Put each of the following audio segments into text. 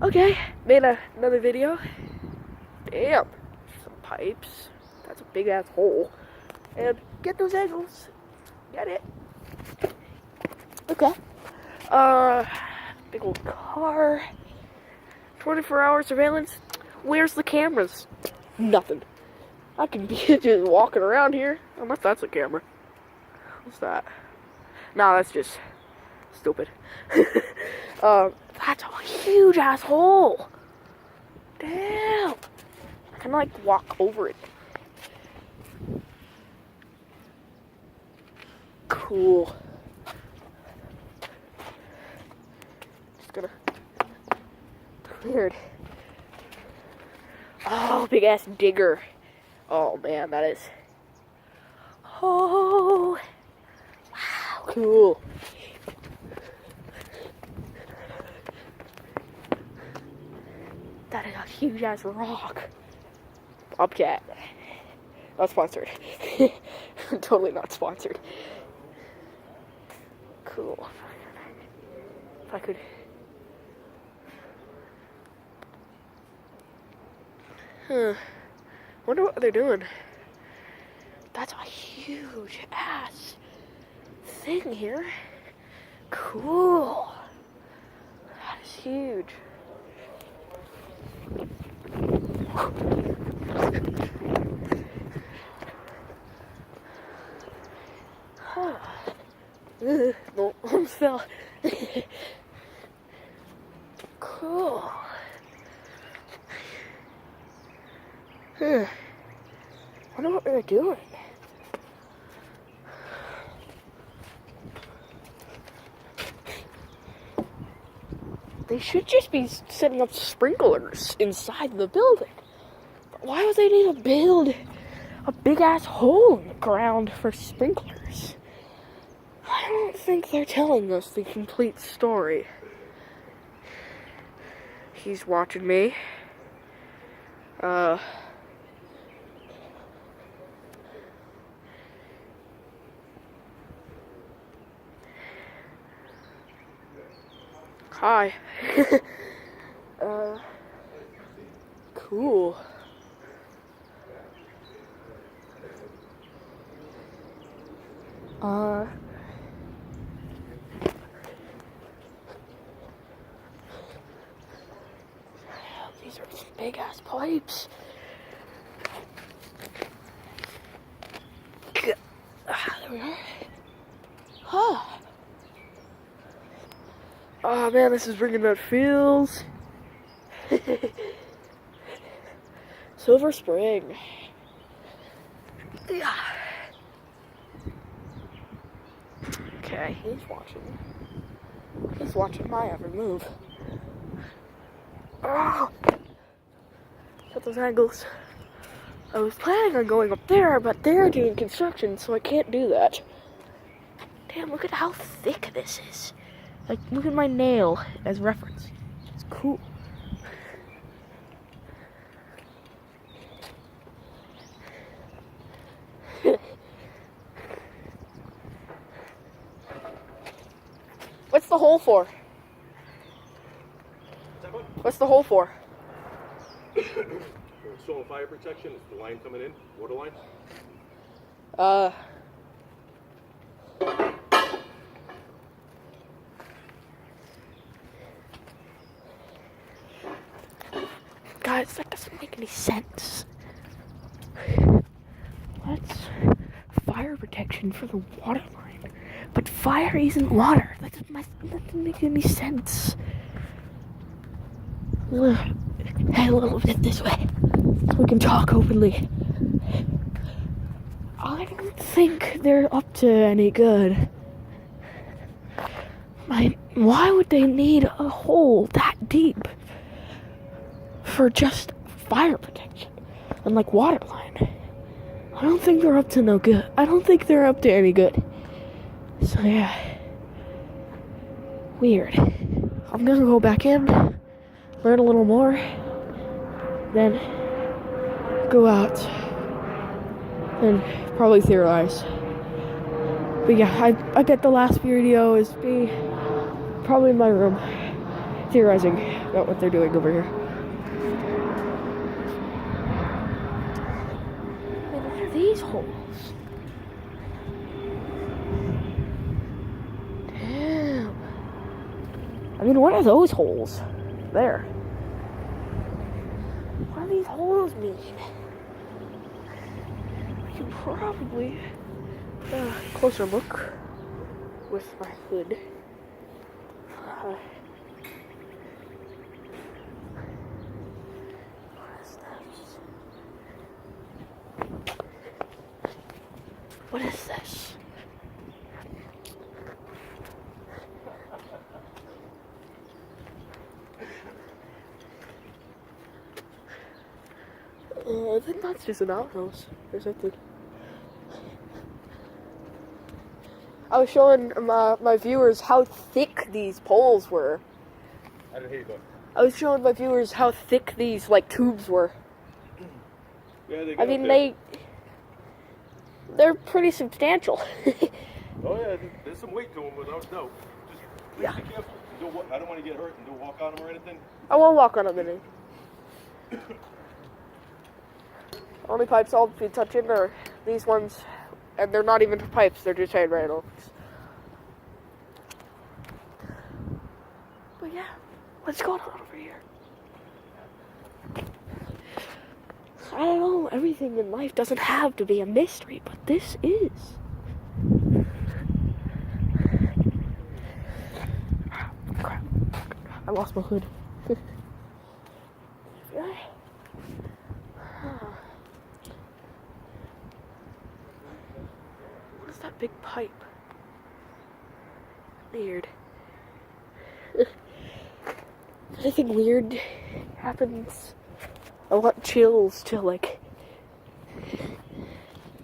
Okay, made another video. Damn, some pipes. That's a big ass hole. And get those angles. Get it. Okay. Big old car. 24-hour surveillance. Where's the cameras? Nothing. I could be just walking around here. Unless that's a camera. What's that? No, that's just stupid. That's a huge ass hole. Damn. I can like walk over it. Cool. Just gonna cleared. Oh, big ass digger. Oh man, that is. Oh, wow, cool. That is a huge ass rock. Bobcat. Not sponsored. Totally not sponsored. Cool. If I could. Wonder what they're doing. That's a huge ass thing here. Cool. That is huge. No, almost fell. Cool. Wonder what they're doing. They should just be setting up sprinklers inside the building. But why would they need to build a big ass hole in the ground for sprinklers? I don't think they're telling us the complete story. He's watching me. Hi. Cool. These are some big ass pipes. There we are. Huh. Oh man, this is bringing back feels. Silver Spring. Yeah. Okay, he's watching. He's watching my every move. Oh. Got those angles. I was planning on going up there, but they're doing construction, so I can't do that. Damn, look at how thick this is. Like, look at my nail as reference. It's cool. What's the hole for? What's the hole for? Storm fire protection. Is the line coming in? Water line? Guys, that doesn't make any sense. What's fire protection for the water line? But fire isn't water. That doesn't make any sense. Head a little bit this way so we can talk openly. I don't think they're up to any good. Why would they need a hole that deep for just fire protection and like water line? I don't think they're up to no good. I don't think they're up to any good. So yeah, weird. I'm gonna go back in, learn a little more, then go out and probably theorize. But yeah, I bet the last video is me probably in my room theorizing. out what they're doing over here. And what are these holes? Damn. I mean, what are those holes? There. What do these holes mean? We can probably closer look with my hood. What is this? I think that's just an outhouse or something. I was showing my viewers how thick these poles were. I didn't hear you, but I was showing my viewers how thick these like tubes were. yeah, they I mean, they're pretty substantial. Oh yeah, there's some weight to them without doubt. Just please be careful. I don't want to get hurt and don't walk on them or anything. I won't walk on them any. Only pipes I'll be touching are these ones, and they're not even pipes, they're just handrails. But yeah, what's going on over here? I don't know, everything in life doesn't have to be a mystery, but this is. Crap. I lost my hood. What is that big pipe? Weird. Anything weird happens, I want chills to like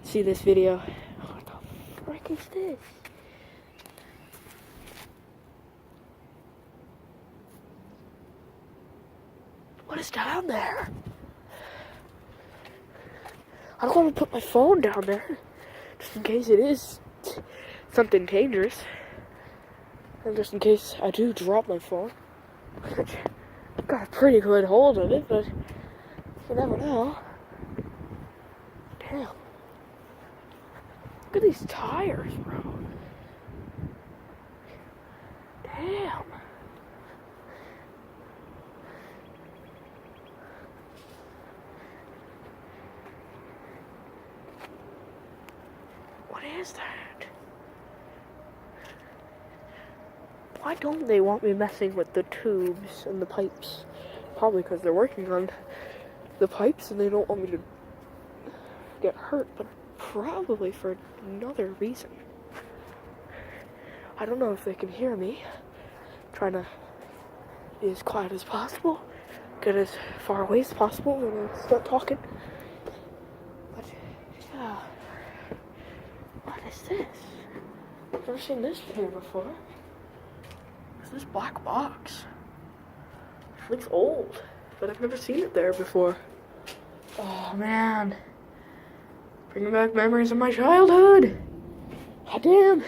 see this video. What the frick is this? What is down there? I don't want to put my phone down there, just in case it is something dangerous. And just in case I do drop my phone. I've got a pretty good hold of it, but you never know. Damn. Look at these tires, bro. Damn. What is that? Why don't they want me messing with the tubes and the pipes? Probably because they're working on the pipes and they don't want me to get hurt, but probably for another reason. I don't know if they can hear me. I'm trying to be as quiet as possible, get as far away as possible when I start talking. But yeah, what is this? I've never seen this here before. What's this black box? It looks old, but I've never seen it there before. Oh man. Bringing back memories of my childhood. God damn.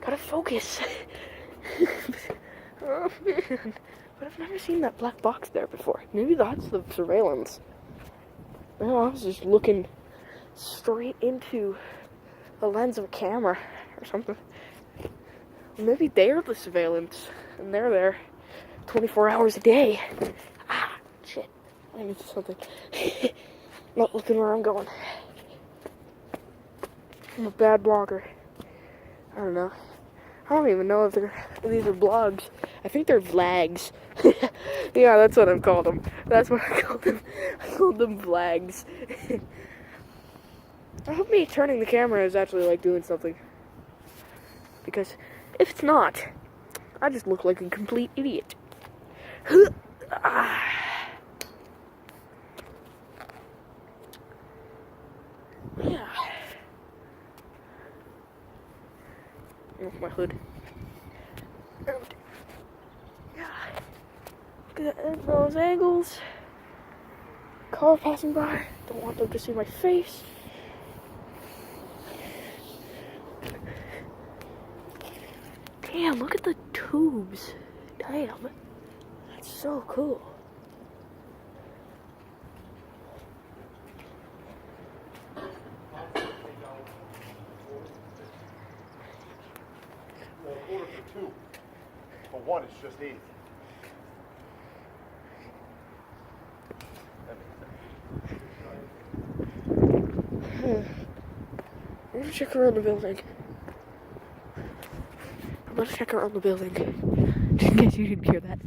Gotta focus. Oh man. But I've never seen that black box there before. Maybe that's the surveillance. No, I was just looking straight into the lens of a camera or something. Maybe they're the surveillance and they're there 24 hours a day. Ah, shit. I need something. Not looking where I'm going. I'm a bad blogger. I don't know. I don't even know if these are blogs. I think they're vlogs. Yeah, that's what I've called them. That's what I called them. I called them vlogs. I hope me turning the camera is actually like doing something. Because if it's not, I just look like a complete idiot. Yeah. Off my hood. Yeah. Look at those angles. Car passing by. Don't want them to see my face. Damn, look at the tubes. Damn. so cool. Well, a quarter for two. For one, it's just 80. I'm gonna check around the building. Just in case you didn't hear that.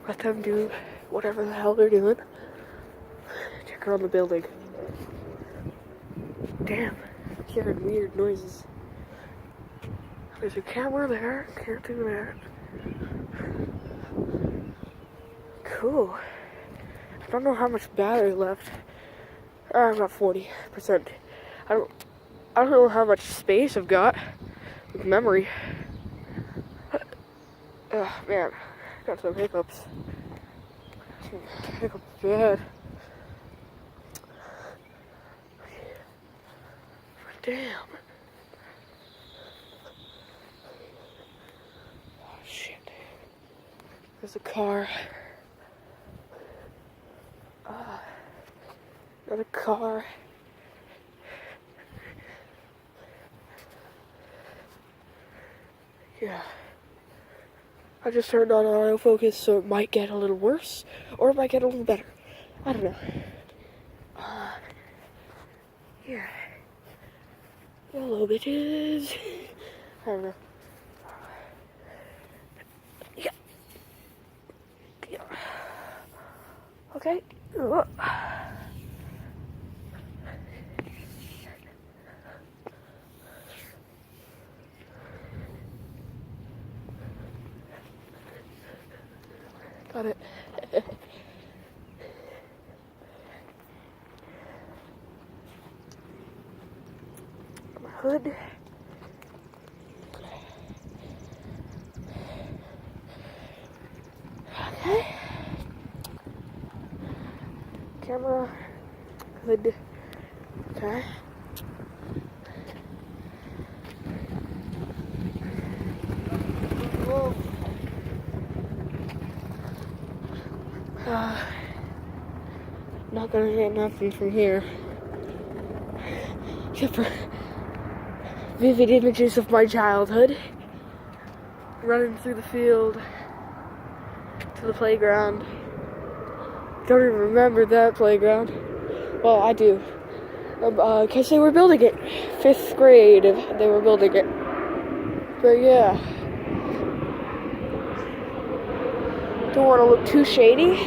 Let them do whatever the hell they're doing. Check around the building. Damn, I'm hearing weird noises. There's a camera there, can't do that. Cool. I don't know how much battery left. About 40%. I don't know how much space I've got with memory. Man, got some hiccups. Hiccups bad. Damn. Oh shit. There's a car. Another car. Yeah. I just turned on autofocus, so it might get a little worse, or it might get a little better. I don't know. Yeah. Hello, bitches. I don't know. Yeah. Yeah. Okay. Got it. My hood. Okay. Camera. Hood. Okay. Whoa. Not gonna get nothing from here. Except for vivid images of my childhood. Running through the field to the playground. Don't even remember that playground. Well, I do. Because they were building it. 5th grade, they were building it. But yeah. Don't want to look too shady.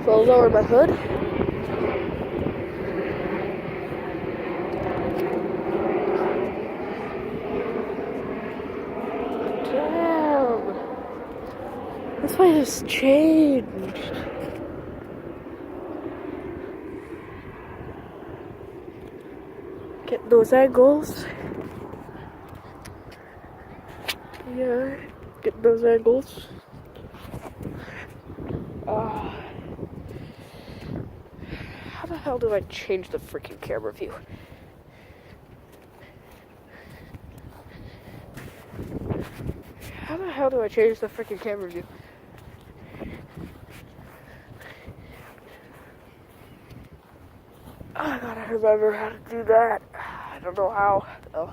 So I'll lower my hood. Damn. This place has changed. Get those angles. Yeah, get those angles. How the hell do I change the freaking camera view? How the hell do I change the freaking camera view? I gotta remember how to do that. I don't know how, though.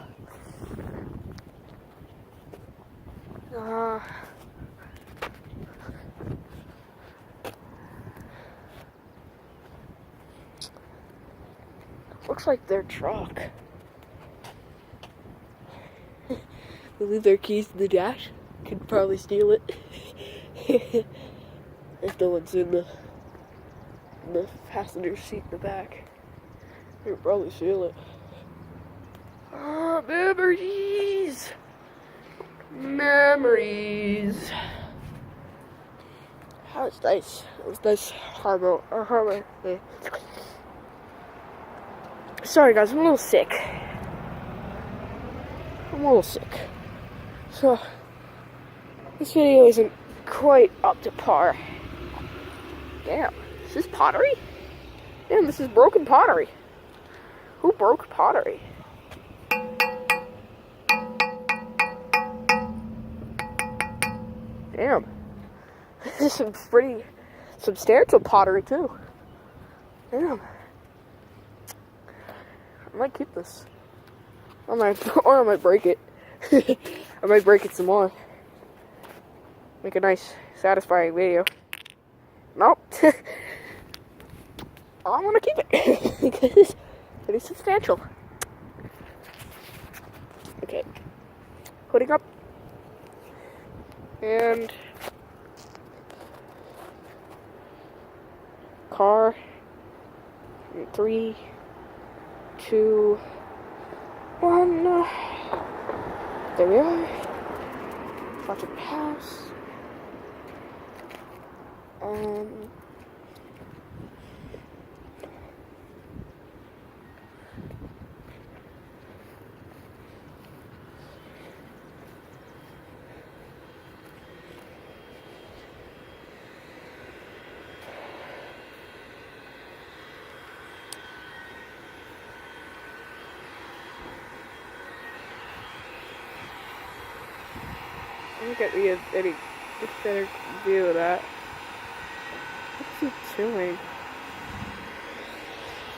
Looks like their truck. They leave their keys in the dash. Could probably steal it. If no one's in the passenger seat in the back. They could probably steal it. Memories! Memories! That was nice. It was nice harmony. Sorry guys, I'm a little sick. So, this video isn't quite up to par. Damn, is this pottery? Damn, this is broken pottery. Who broke pottery? Damn. This is some pretty substantial pottery, too. Damn. I might keep this. Or I might break it. I might break it some more. Make a nice, satisfying video. Nope. I'm gonna keep it. Because it's pretty substantial. Okay. Putting up. And car. 3, 2, 1. There we are. Watch it pass. I don't get any better view of that. What's he doing?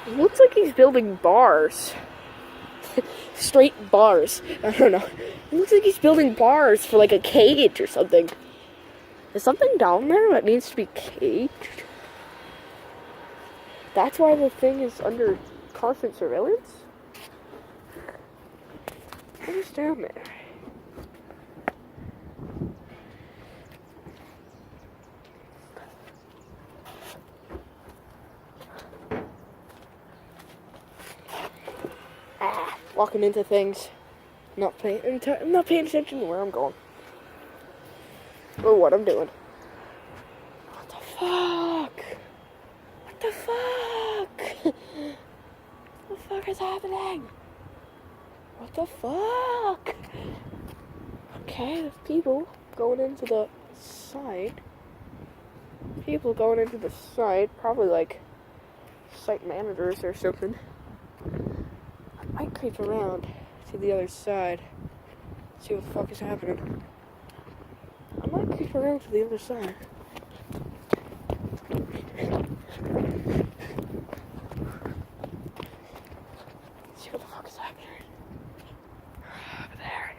It looks like he's building bars. Straight bars. I don't know. It looks like he's building bars for like a cage or something. Is something down there that needs to be caged? That's why the thing is under constant surveillance? What is down there? Walking into things, not paying attention to where I'm going or what I'm doing. What the fuck? What the fuck? What the fuck is happening? What the fuck? Okay, there's people going into the site. People going into the site, probably like site managers or something. I might creep around to the other side, see what the fuck is happening. I might creep around to the other side. See what the fuck is happening. Over there.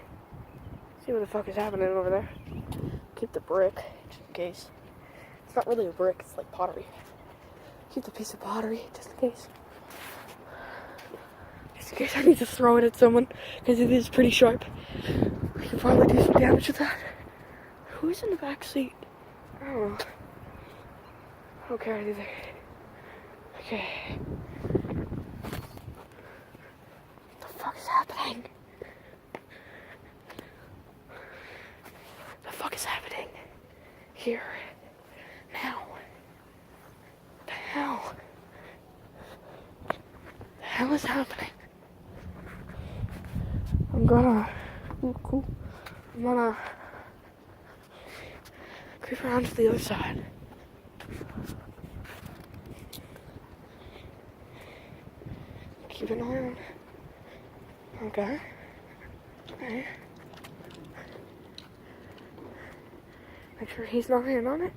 See what the fuck is happening over there. Keep the brick, just in case. It's not really a brick, it's like pottery. Keep the piece of pottery, just in case. Just in case I need to throw it at someone, because it is pretty sharp. I can probably do some damage with that. Who's in the back seat? I don't know. I don't care either. Okay. What the fuck is happening? What the fuck is happening? Here. Now. What the hell? What the hell is happening? I'm gonna creep around to the other side. Keep an eye on. Okay. Okay. Make sure he's not in on it.